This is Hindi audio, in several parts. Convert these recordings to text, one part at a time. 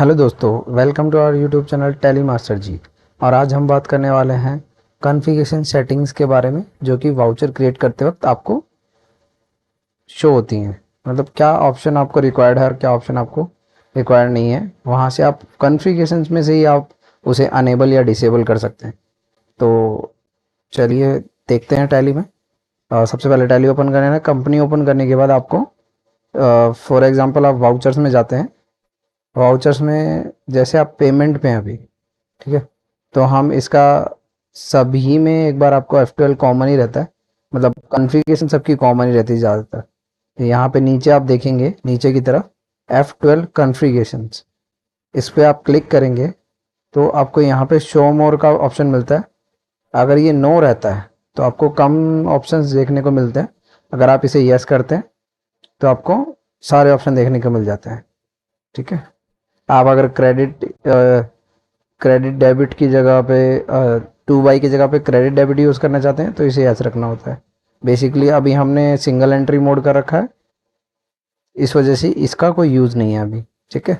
हेलो दोस्तों, welcome to our YouTube channel Tally master ji. और आज हम बात करने वाले हैं कॉन्फ़िगरेशन सेटिंग्स के बारे में, जो कि वाउचर क्रिएट करते वक्त आपको शो होती हैं। मतलब क्या ऑप्शन आपको रिक्वायर्ड है और क्या ऑप्शन आपको रिक्वायर्ड नहीं है। वहाँ से आप कॉन्फ़िगरेशंस में से ही आप उसे अनेबल या डिसेबल कर सकते हैं। तो चलिए देखते हैं टैली में। सबसे पहले टैली ओपन करना है। कंपनी ओपन करने के बाद आपको फॉर एग्जांपल आप वाउचर्स में जाते हैं। वाउचर्स में जैसे आप पेमेंट पे हैं अभी, ठीक है, तो हम इसका सभी में एक बार आपको F12 कॉमन ही रहता है। मतलब कॉन्फ़िगरेशन सबकी कॉमन ही रहती है ज़्यादातर। तो यहाँ पे नीचे आप देखेंगे, नीचे की तरफ F12 कॉन्फ़िगरेशंस, इस पे आप क्लिक करेंगे तो आपको यहाँ पे शो मोर का ऑप्शन मिलता है। अगर ये नो रहता है तो आपको कम ऑप्शंस देखने को मिलते हैं। अगर आप इसे यस करते हैं तो आपको सारे ऑप्शन देखने को मिल जाते हैं। ठीक है, आप अगर क्रेडिट डेबिट की जगह पे 2 बाई की जगह पे क्रेडिट डेबिट यूज़ करना चाहते हैं तो इसे ऐसे रखना होता है। बेसिकली अभी हमने सिंगल एंट्री मोड कर रखा है, इस वजह से इसका कोई यूज़ नहीं है अभी। ठीक है,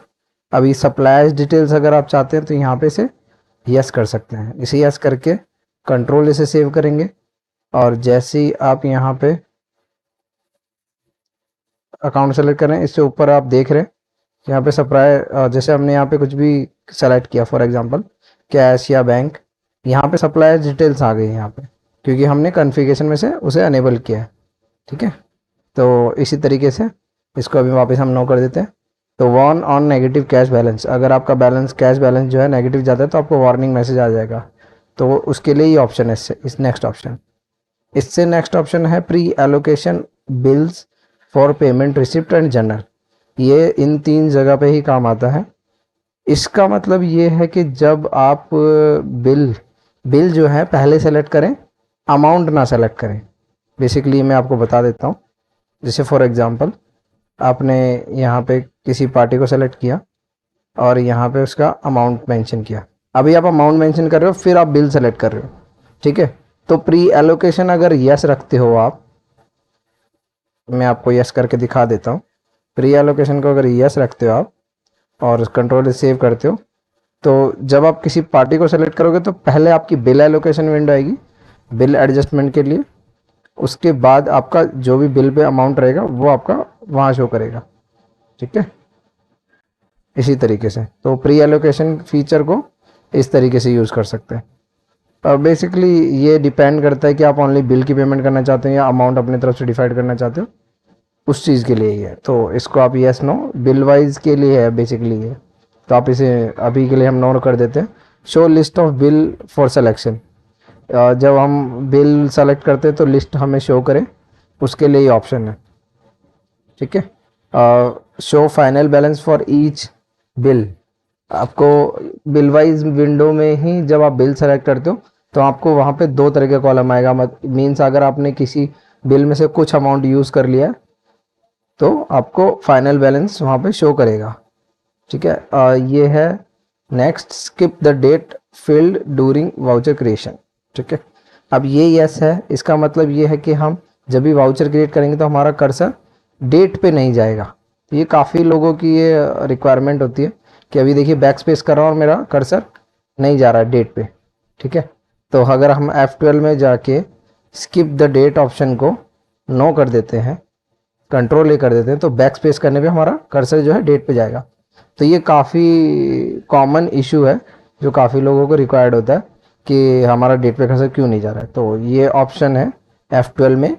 अभी सप्लायर्स डिटेल्स अगर आप चाहते हैं तो यहाँ पे इसे यस कर सकते हैं। इसे यस करके कंट्रोल इसे सेव करेंगे और जैसे ही आप यहाँ पे अकाउंट सेलेक्ट करें, इससे ऊपर आप देख रहे हैं यहाँ पे सप्लायर, जैसे हमने यहाँ पे कुछ भी सेलेक्ट किया, फॉर एग्जांपल कैश या बैंक, यहाँ पे सप्लायर डिटेल्स आ गई यहाँ पे, क्योंकि हमने कॉन्फ़िगरेशन में से उसे अनेबल किया है। ठीक है, तो इसी तरीके से इसको अभी वापस हम नो कर देते हैं। तो warn on negative cash balance, अगर आपका बैलेंस कैश बैलेंस जो है नेगेटिव जाता है तो आपको वार्निंग मैसेज आ जाएगा। तो उसके लिए ये ऑप्शन है। इस नेक्स्ट ऑप्शन, इससे नेक्स्ट ऑप्शन है pre allocation bills for payment receipt and general. ये इन 3 जगह पे ही काम आता है। इसका मतलब ये है कि जब आप बिल जो है पहले सेलेक्ट करें, अमाउंट ना सेलेक्ट करें। बेसिकली मैं आपको बता देता हूँ। जैसे फॉर एग्जांपल आपने यहाँ पे किसी पार्टी को सेलेक्ट किया और यहाँ पे उसका अमाउंट मेंशन किया। अभी आप अमाउंट मेंशन कर रहे हो, फिर आप बिल सेलेक्ट कर रहे हो। ठीक है, तो प्री एलोकेशन अगर यस रखते हो आप, मैं आपको यस करके दिखा देता हूँ। प्री एलोकेशन को अगर यस रखते हो आप और कंट्रोल सेव करते हो, तो जब आप किसी पार्टी को सेलेक्ट करोगे तो पहले आपकी बिल एलोकेशन विंडो आएगी बिल एडजस्टमेंट के लिए। उसके बाद आपका जो भी बिल पे अमाउंट रहेगा वो आपका वहाँ शो करेगा। ठीक है, इसी तरीके से तो प्री एलोकेशन फीचर को इस तरीके से यूज़ कर सकते हैं। बेसिकली ये डिपेंड करता है कि आप ओनली बिल की पेमेंट करना चाहते हैं या अमाउंट अपनी तरफ से डिसाइड करना चाहते हो, उस चीज़ के लिए ही है। तो इसको आप यस नो, बिल वाइज के लिए है बेसिकली ये। तो आप इसे अभी के लिए हम नो कर देते हैं। Show list of bill for selection, जब हम बिल सेलेक्ट करते हैं तो लिस्ट हमें शो करे, उसके लिए ये ऑप्शन है। ठीक है, show final balance for each bill, आपको बिल वाइज विंडो में ही जब आप बिल सेलेक्ट करते हो तो आपको वहाँ पे 2 तरह के कॉलम आएगा। मीन्स अगर आपने किसी बिल में से कुछ अमाउंट यूज़ कर लिया तो आपको फाइनल बैलेंस वहाँ पे शो करेगा। ठीक है, ये है next, skip the date field during voucher creation. ठीक है, अब ये यस है, इसका मतलब ये है कि हम जब भी वाउचर क्रिएट करेंगे तो हमारा कर्सर डेट पे नहीं जाएगा। ये काफ़ी लोगों की ये रिक्वायरमेंट होती है कि अभी देखिए बैक स्पेस कर रहा हूँ और मेरा कर्सर नहीं जा रहा है डेट पे। ठीक है, तो अगर हम F12 में जाके स्किप द डेट ऑप्शन को नो कर देते हैं, कंट्रोल ए कर देते हैं, तो बैक स्पेस करने पे हमारा कर्सर जो है डेट पे जाएगा। तो ये काफ़ी कॉमन इशू है जो काफ़ी लोगों को रिक्वायर्ड होता है कि हमारा डेट पे कर्सर क्यों नहीं जा रहा है। तो ये ऑप्शन है F12 में,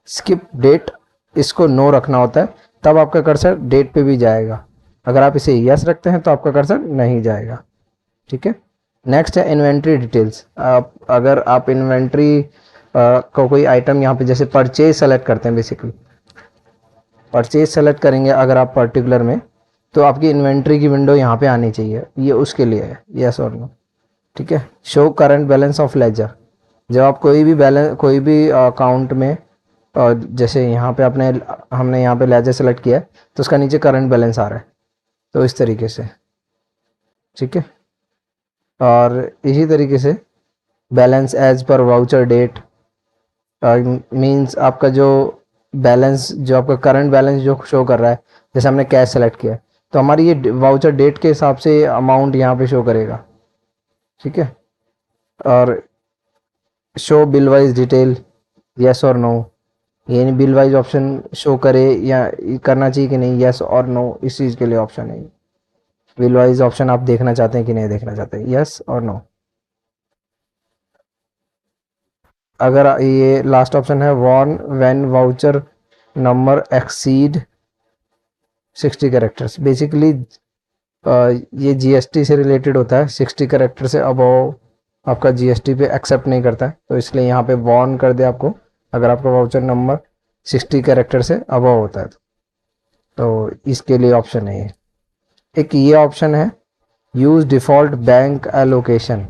स्किप डेट, इसको नो रखना होता है, तब आपका कर्सर डेट पे भी जाएगा। अगर आप इसे यस रखते हैं तो आपका कर्सर नहीं जाएगा। ठीक है, नेक्स्ट है इन्वेंट्री डिटेल्स। अगर आप इन्वेंट्री को कोई आइटम यहाँ पे जैसे परचेज सेलेक्ट करते हैं, बेसिकली परचेज सेलेक्ट करेंगे अगर आप पर्टिकुलर में, तो आपकी इन्वेंट्री की विंडो यहाँ पे आनी चाहिए। ये उसके लिए है, यस और नो। ठीक है, show current balance of ledger, जब आप कोई भी बैलेंस, कोई भी अकाउंट में, जैसे यहाँ पे हमने यहाँ पे लेजर सेलेक्ट किया है तो उसका नीचे करंट बैलेंस आ रहा है, तो इस तरीके से। ठीक है, और इसी तरीके से balance as per voucher date, means आपका जो बैलेंस, जो आपका करंट बैलेंस जो शो कर रहा है, जैसे हमने कैश सेलेक्ट किया है तो हमारी ये वाउचर डेट के हिसाब से अमाउंट यहाँ पे शो करेगा, ठीक है। और show bill wise detail, yes और नो, यानी बिल वाइज ऑप्शन शो करे या करना चाहिए कि नहीं, यस और नो, इस चीज़ के लिए ऑप्शन है। बिल वाइज ऑप्शन आप देखना चाहते हैं कि नहीं देखना चाहते हैं, यस और नो। अगर ये लास्ट ऑप्शन है warn when voucher number exceed 60 characters, basically ये जीएसटी से रिलेटेड होता है। 60 कैरेक्टर से अबव आपका जीएसटी पे एक्सेप्ट नहीं करता है, तो इसलिए यहाँ पे वॉर्न कर दे आपको, अगर आपका वाउचर नंबर 60 कैरेक्टर से अबव होता है तो इसके लिए ऑप्शन है ये। एक ये ऑप्शन है यूज डिफ़ॉल्ट बैंक एलोकेशन,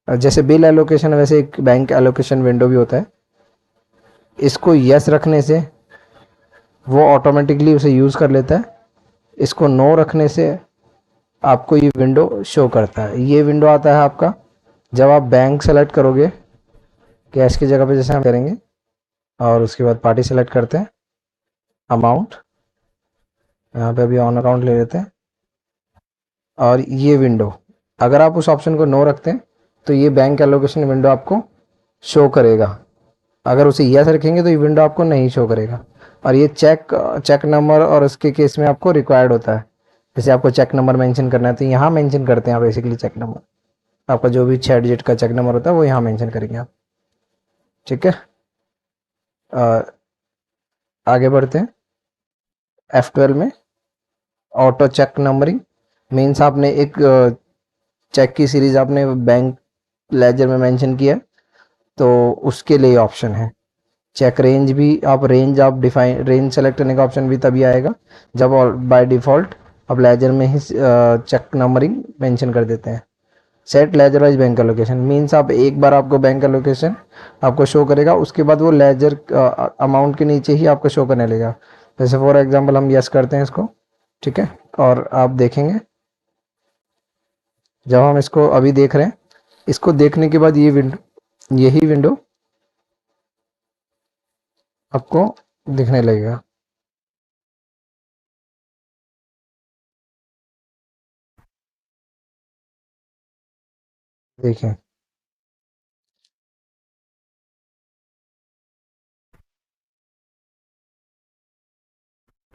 जैसे बिल एलोकेशन वैसे एक बैंक एलोकेशन विंडो भी होता है। इसको यस रखने से वो ऑटोमेटिकली उसे यूज़ कर लेता है, इसको नो रखने से आपको ये विंडो शो करता है। ये विंडो आता है आपका जब आप बैंक सेलेक्ट करोगे, कैश की जगह पे जैसे हम करेंगे, और उसके बाद पार्टी सेलेक्ट करते हैं, अमाउंट, यहाँ पे अभी ऑन अकाउंट ले लेते हैं, और ये विंडो अगर आप उस ऑप्शन को नो रखते हैं तो ये बैंक एलोकेशन विंडो आपको शो करेगा। अगर उसे यस रखेंगे तो ये विंडो आपको नहीं शो करेगा। और ये चेक नंबर और उसके केस में आपको रिक्वायर्ड होता है, जैसे आपको चेक नंबर मेंशन करना है तो यहाँ मेंशन करते हैं आप बेसिकली चेक नंबर, आपका जो भी 6 डिजिट का चेक नंबर होता है वो यहाँ मेंशन करेंगे आप, ठीक है। आगे बढ़ते हैं। F12 में ऑटो चेक नंबरिंग मीन्स आपने एक चेक की सीरीज आपने बैंक लेजर में मेंशन किया, तो उसके लिए ऑप्शन है। चेक रेंज भी आप रेंज सेलेक्ट करने का ऑप्शन भी तभी आएगा जब बाय डिफ़ॉल्ट आप लेजर में ही चेक नंबरिंग मेंशन कर देते हैं। Set ledger wise bank allocation means आप एक बार आपको बैंक एलोकेशन आपको शो करेगा, उसके बाद वो लेजर अमाउंट के नीचे ही आपको शो करने लगेगा। जैसे फॉर एग्जांपल हम यस करते हैं इसको, ठीक है, और आप देखेंगे जब हम इसको अभी देख रहे हैं, इसको देखने के बाद यही विंडो आपको दिखने लगेगा। देखिए,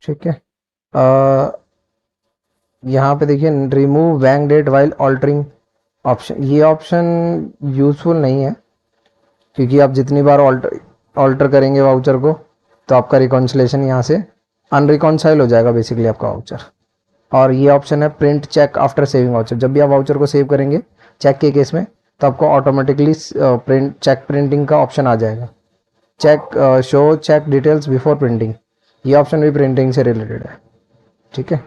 ठीक है। यहाँ पे देखिए remove bank date while altering option, ये ऑप्शन यूजफुल नहीं है, क्योंकि आप जितनी बार ऑल्टर करेंगे वाउचर को तो आपका रिकॉन्सिलेशन यहाँ से अनरिकॉन्साइल हो जाएगा बेसिकली आपका वाउचर। और ये ऑप्शन है print cheque after saving voucher, जब भी आप वाउचर को सेव करेंगे चेक के केस में तो आपको ऑटोमेटिकली प्रिंटिंग का ऑप्शन आ जाएगा। Cheque show cheque details before printing, ये ऑप्शन भी प्रिंटिंग से रिलेटेड है, ठीक है।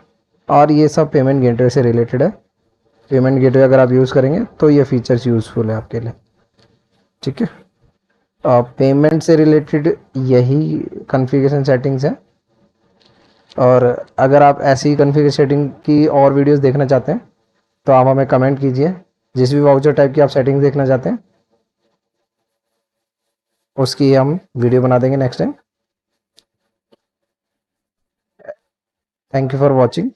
और ये सब पेमेंट गेटवे से रिलेटेड है। पेमेंट गेटवे अगर आप यूज़ करेंगे तो ये फीचर्स यूज़फुल है आपके लिए, ठीक है। पेमेंट से रिलेटेड यही कॉन्फ़िगरेशन सेटिंग्स है। और अगर आप ऐसी कॉन्फ़िगरेशन सेटिंग की और वीडियोस देखना चाहते हैं तो आप हमें कमेंट कीजिए, जिस भी वाउचर टाइप की आप सेटिंग देखना चाहते हैं उसकी हम वीडियो बना देंगे next time. Thank you for watching.